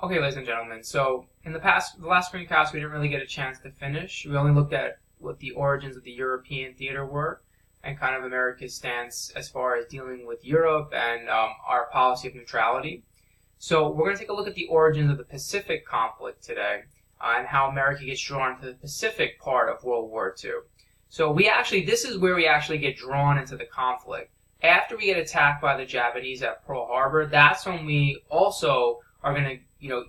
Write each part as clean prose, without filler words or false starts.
Okay, ladies and gentlemen, so in the last screencast, we didn't really get a chance to finish. We only looked at what the origins of the European theater were and kind of America's stance as far as dealing with Europe and our policy of neutrality. So we're going to take a look at the origins of the Pacific conflict today and how America gets drawn into the Pacific part of World War II. So this is where we actually get drawn into the conflict. After we get attacked by the Japanese at Pearl Harbor, that's when we also are going to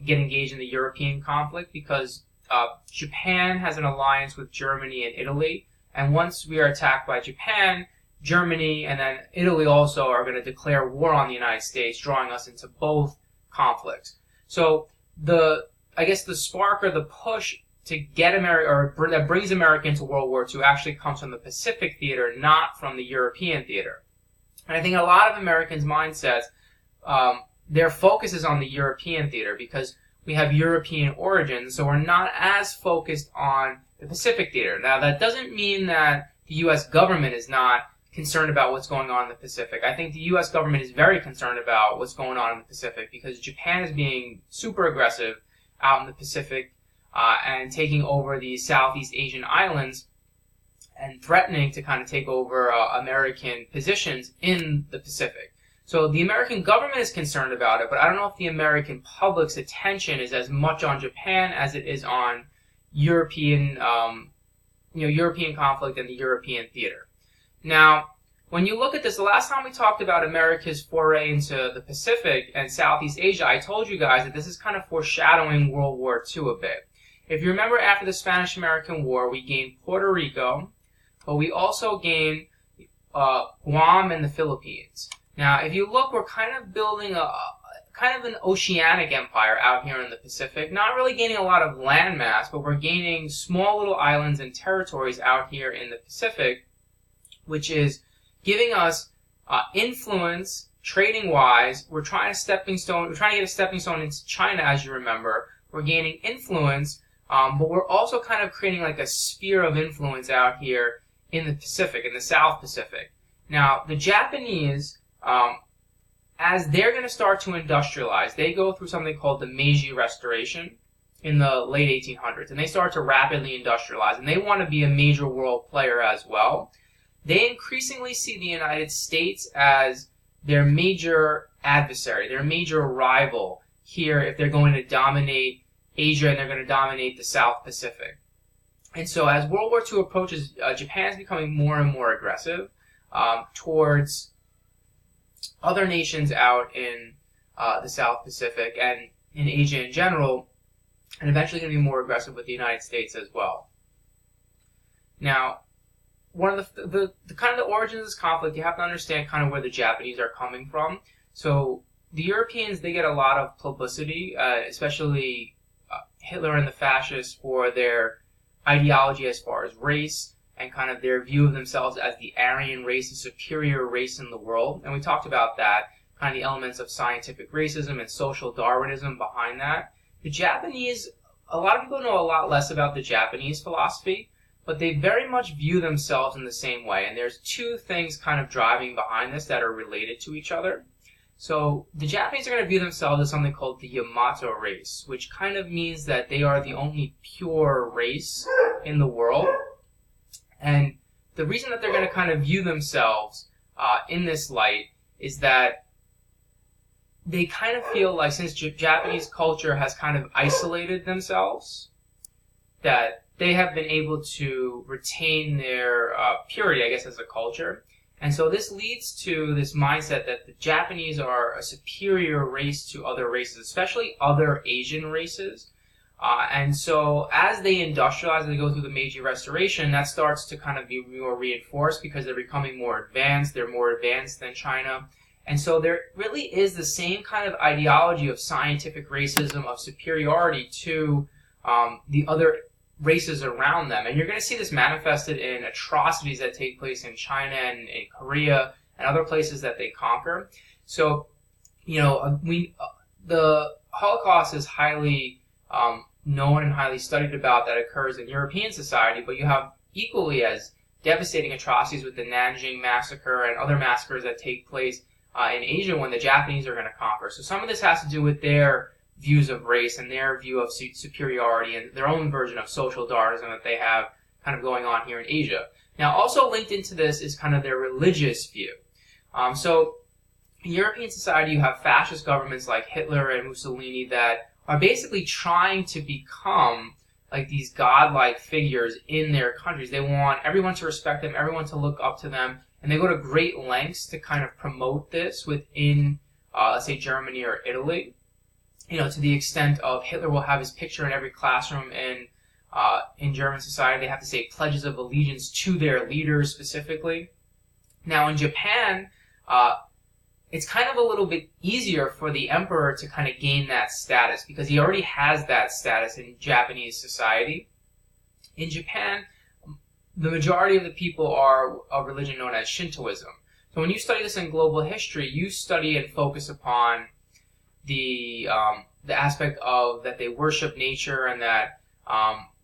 get engaged in the European conflict because Japan has an alliance with Germany and Italy. And once we are attacked by Japan, Germany and then Italy also are going to declare war on the United States, drawing us into both conflicts. So the spark or the push to get America, or that brings America into World War II, actually comes from the Pacific theater, not from the European theater. And I think a lot of Americans' mindsets, their focus is on the European theater because we have European origins, so we're not as focused on the Pacific theater. Now, that doesn't mean that the U.S. government is not concerned about what's going on in the Pacific. I think the U.S. government is very concerned about what's going on in the Pacific because Japan is being super aggressive out in the Pacific and taking over the Southeast Asian islands and threatening to kind of take over American positions in the Pacific. So the American government is concerned about it, but I don't know if the American public's attention is as much on Japan as it is on European conflict and the European theater. Now, when you look at this, the last time we talked about America's foray into the Pacific and Southeast Asia, I told you guys that this is kind of foreshadowing World War II a bit. If you remember, after the Spanish-American War, we gained Puerto Rico, but we also gained Guam and the Philippines. Now, if you look, we're kind of building an oceanic empire out here in the Pacific. Not really gaining a lot of landmass, but we're gaining small little islands and territories out here in the Pacific, which is giving us influence trading-wise. We're trying to get a stepping stone into China, as you remember. We're gaining influence, but we're also kind of creating like a sphere of influence out here in the Pacific, in the South Pacific. Now, the Japanese, as they're going to start to industrialize, they go through something called the Meiji Restoration in the late 1800s, and they start to rapidly industrialize, and they want to be a major world player as well. They increasingly see the United States as their major adversary, their major rival here if they're going to dominate Asia and they're going to dominate the South Pacific. And so as World War II approaches, Japan is becoming more and more aggressive towards other nations out in the South Pacific and in Asia in general, and eventually going to be more aggressive with the United States as well. Now, one of the kind of the origins of this conflict, you have to understand kind of where the Japanese are coming from. So the Europeans, they get a lot of publicity, especially Hitler and the fascists, for their ideology as far as race and kind of their view of themselves as the Aryan race, the superior race in the world. And we talked about that, kind of the elements of scientific racism and social Darwinism behind that. The Japanese, a lot of people know a lot less about the Japanese philosophy, but they very much view themselves in the same way. And there's two things kind of driving behind this that are related to each other. So the Japanese are going to view themselves as something called the Yamato race, which kind of means that they are the only pure race in the world. And the reason that they're going to kind of view themselves in this light is that they kind of feel like since Japanese culture has kind of isolated themselves, that they have been able to retain their purity, I guess, as a culture. And so this leads to this mindset that the Japanese are a superior race to other races, especially other Asian races. And so as they industrialize, they go through the Meiji Restoration, that starts to kind of be more reinforced because they're becoming more advanced. They're more advanced than China. And so there really is the same kind of ideology of scientific racism, of superiority to the other races around them. And you're going to see this manifested in atrocities that take place in China and in Korea and other places that they conquer. So, the Holocaust is highly known and highly studied about that occurs in European society, but you have equally as devastating atrocities with the Nanjing massacre and other massacres that take place in Asia when the Japanese are going to conquer. So some of this has to do with their views of race and their view of superiority and their own version of social Darwinism that they have kind of going on here in Asia. Now, also linked into this is kind of their religious view. So in European society, you have fascist governments like Hitler and Mussolini that are basically trying to become like these godlike figures in their countries. They want everyone to respect them, everyone to look up to them, and they go to great lengths to kind of promote this within, let's say, Germany or Italy. To the extent of Hitler will have his picture in every classroom in German society. They have to say pledges of allegiance to their leaders specifically. Now, in Japan, it's kind of a little bit easier for the emperor to kind of gain that status because he already has that status in Japanese society. In Japan, the majority of the people are a religion known as Shintoism. So when you study this in global history, you study and focus upon the aspect of that they worship nature and that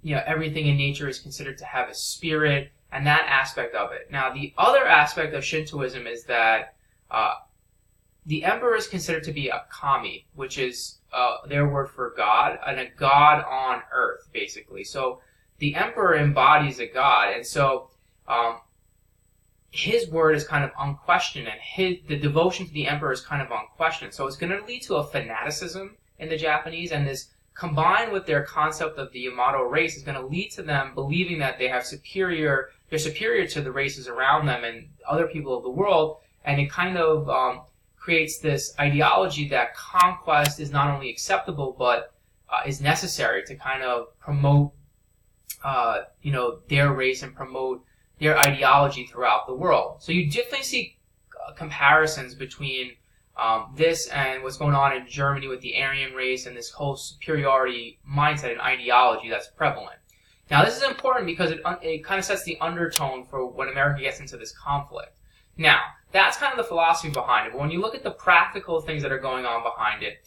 everything in nature is considered to have a spirit and that aspect of it. Now, the other aspect of Shintoism is that the emperor is considered to be a kami, which is their word for God, and a god on earth, basically. So the emperor embodies a god, and so his word is kind of unquestioned, and the devotion to the emperor is kind of unquestioned. So it's going to lead to a fanaticism in the Japanese, and this combined with their concept of the Yamato race is going to lead to them believing that they're superior to the races around them and other people of the world, and it kind of creates this ideology that conquest is not only acceptable but is necessary to kind of promote their race and promote their ideology throughout the world. So you definitely see comparisons between this and what's going on in Germany with the Aryan race and this whole superiority mindset and ideology that's prevalent. Now, this is important because it kind of sets the undertone for when America gets into this conflict. Now, that's kind of the philosophy behind it. But when you look at the practical things that are going on behind it,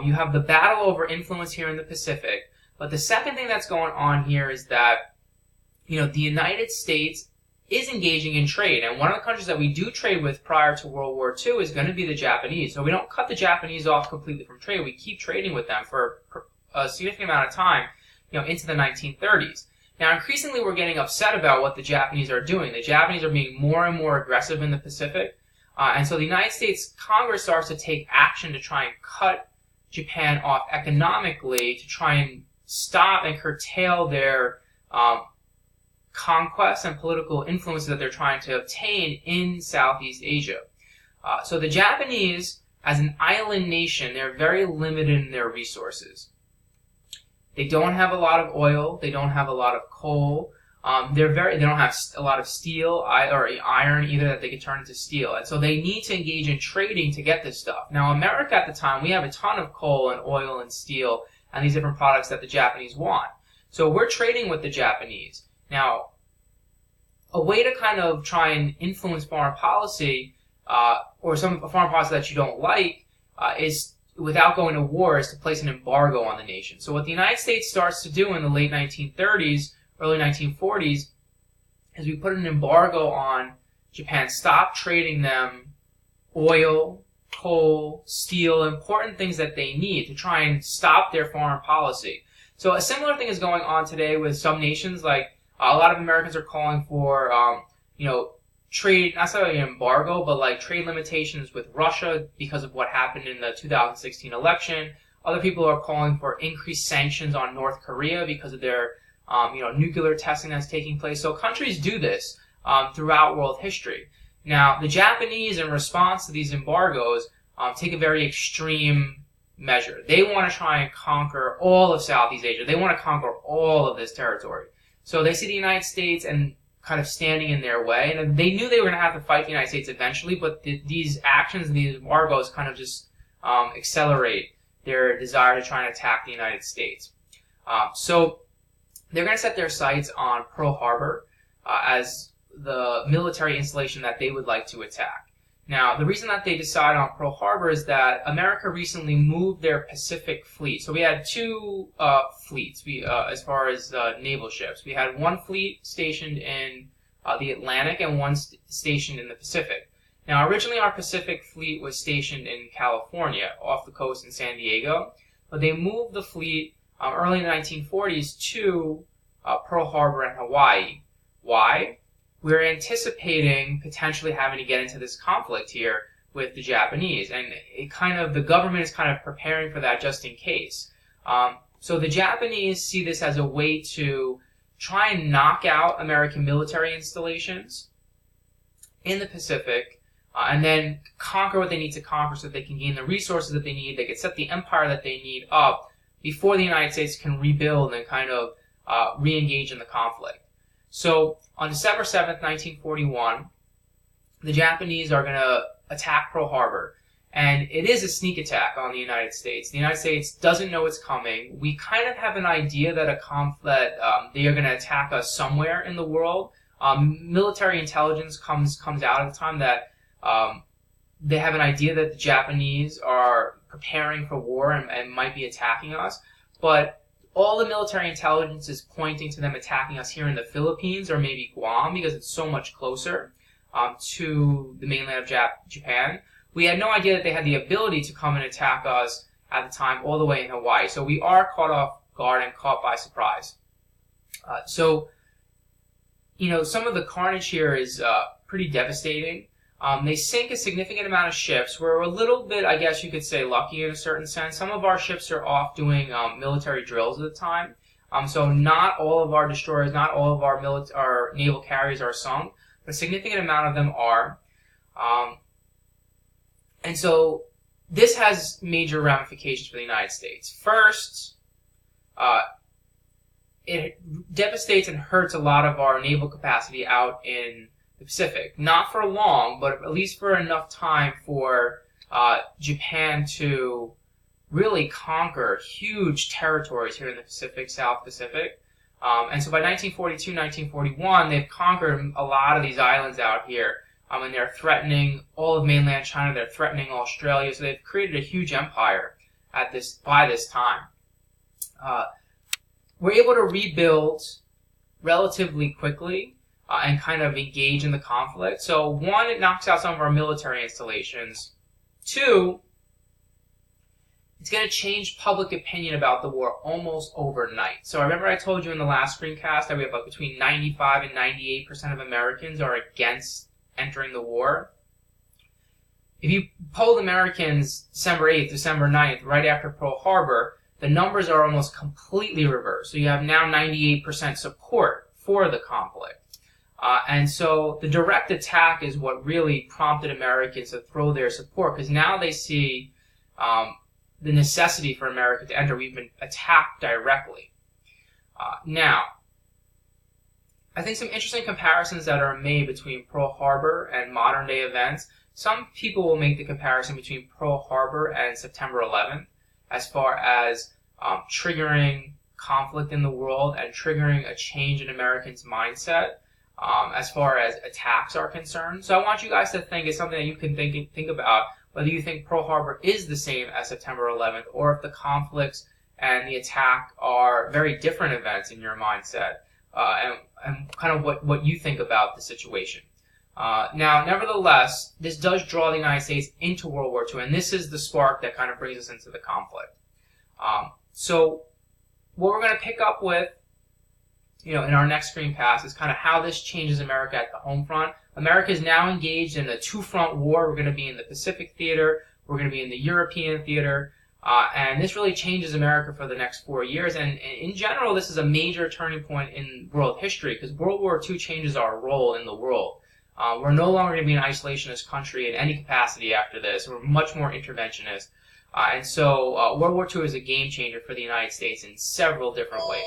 you have the battle over influence here in the Pacific. But the second thing that's going on here is that, the United States is engaging in trade. And one of the countries that we do trade with prior to World War II is going to be the Japanese. So we don't cut the Japanese off completely from trade. We keep trading with them for a significant amount of time, into the 1930s. Now, increasingly, we're getting upset about what the Japanese are doing. The Japanese are being more and more aggressive in the Pacific. And so the United States Congress starts to take action to try and cut Japan off economically, to try and stop and curtail their conquests and political influences that they're trying to obtain in Southeast Asia. So the Japanese, as an island nation, they're very limited in their resources. They don't have a lot of oil. They don't have a lot of coal. They don't have a lot of steel or iron either that they can turn into steel. And so they need to engage in trading to get this stuff. Now, America at the time, we have a ton of coal and oil and steel and these different products that the Japanese want. So we're trading with the Japanese. Now, a way to kind of try and influence foreign policy, or some foreign policy that you don't like, is without going to war, is to place an embargo on the nation. So what the United States starts to do in the late 1930s, early 1940s, is we put an embargo on Japan, stop trading them oil, coal, steel, important things that they need to try and stop their foreign policy. So a similar thing is going on today with some nations, like a lot of Americans are calling for, trade, not necessarily an embargo, but like trade limitations with Russia because of what happened in the 2016 election. Other people are calling for increased sanctions on North Korea because of their, nuclear testing that's taking place. So countries do this throughout world history. Now, the Japanese, in response to these embargoes, take a very extreme measure. They want to try and conquer all of Southeast Asia. They want to conquer all of this territory. So they see the United States and kind of standing in their way. And they knew they were going to have to fight the United States eventually, but these actions and these embargoes kind of just accelerate their desire to try and attack the United States. So they're going to set their sights on Pearl Harbor as the military installation that they would like to attack. Now, the reason that they decide on Pearl Harbor is that America recently moved their Pacific fleet. So we had two fleets as far as naval ships. We had one fleet stationed in the Atlantic and one stationed in the Pacific. Now, originally our Pacific fleet was stationed in California, off the coast in San Diego. but they moved the fleet early in the 1940s to Pearl Harbor and Hawaii. Why? We're anticipating potentially having to get into this conflict here with the Japanese, and the government is kind of preparing for that just in case. So the Japanese see this as a way to try and knock out American military installations in the Pacific, and then conquer what they need to conquer so that they can gain the resources that they need. They can set the empire that they need up before the United States can rebuild and kind of re-engage in the conflict. So on December 7th, 1941, the Japanese are going to attack Pearl Harbor. And it is a sneak attack on the United States. The United States doesn't know it's coming. We kind of have an idea that they are going to attack us somewhere in the world. Military intelligence comes out at the time that they have an idea that the Japanese are preparing for war and might be attacking us. But all the military intelligence is pointing to them attacking us here in the Philippines or maybe Guam because it's so much closer to the mainland of Japan. We had no idea that they had the ability to come and attack us at the time all the way in Hawaii. So we are caught off guard and caught by surprise. Some of the carnage here is pretty devastating. They sink a significant amount of ships. We're a little bit, I guess you could say, lucky in a certain sense. Some of our ships are off doing military drills at the time. So not all of our destroyers, not all of our naval carriers are sunk, but a significant amount of them are. And so this has major ramifications for the United States. First, it devastates and hurts a lot of our naval capacity out in the Pacific. Not for long, but at least for enough time for Japan to really conquer huge territories here in the Pacific, South Pacific. And so by 1942, 1941, they've conquered a lot of these islands out here. And they're threatening all of mainland China. They're threatening Australia. So they've created a huge empire by this time. We're able to rebuild relatively quickly and kind of engage in the conflict. So one, it knocks out some of our military installations. Two, it's going to change public opinion about the war almost overnight. So I remember I told you in the last screencast that we have between 95 and 98% of Americans are against entering the war. If you polled Americans December 8th, December 9th, right after Pearl Harbor, the numbers are almost completely reversed. So you have now 98% support for the conflict. And so the direct attack is what really prompted Americans to throw their support, because now they see the necessity for America to enter. We've been attacked directly. Now, I think some interesting comparisons that are made between Pearl Harbor and modern day events. Some people will make the comparison between Pearl Harbor and September 11th as far as triggering conflict in the world and triggering a change in Americans' mindset as far as attacks are concerned. So I want you guys to think it's something that you can think about, whether you think Pearl Harbor is the same as September 11th or if the conflicts and the attack are very different events in your mindset. And kind of what you think about the situation. Now, nevertheless, this does draw the United States into World War II, and this is the spark that kind of brings us into the conflict. So what we're going to pick up with, in our next screencast is kind of how this changes America at the home front. America is now engaged in a two-front war. We're going to be in the Pacific theater. We're going to be in the European theater. And this really changes America for the next 4 years. And in general, this is a major turning point in world history because World War II changes our role in the world. We're no longer going to be an isolationist country in any capacity after this. We're much more interventionist. And so World War II is a game changer for the United States in several different ways.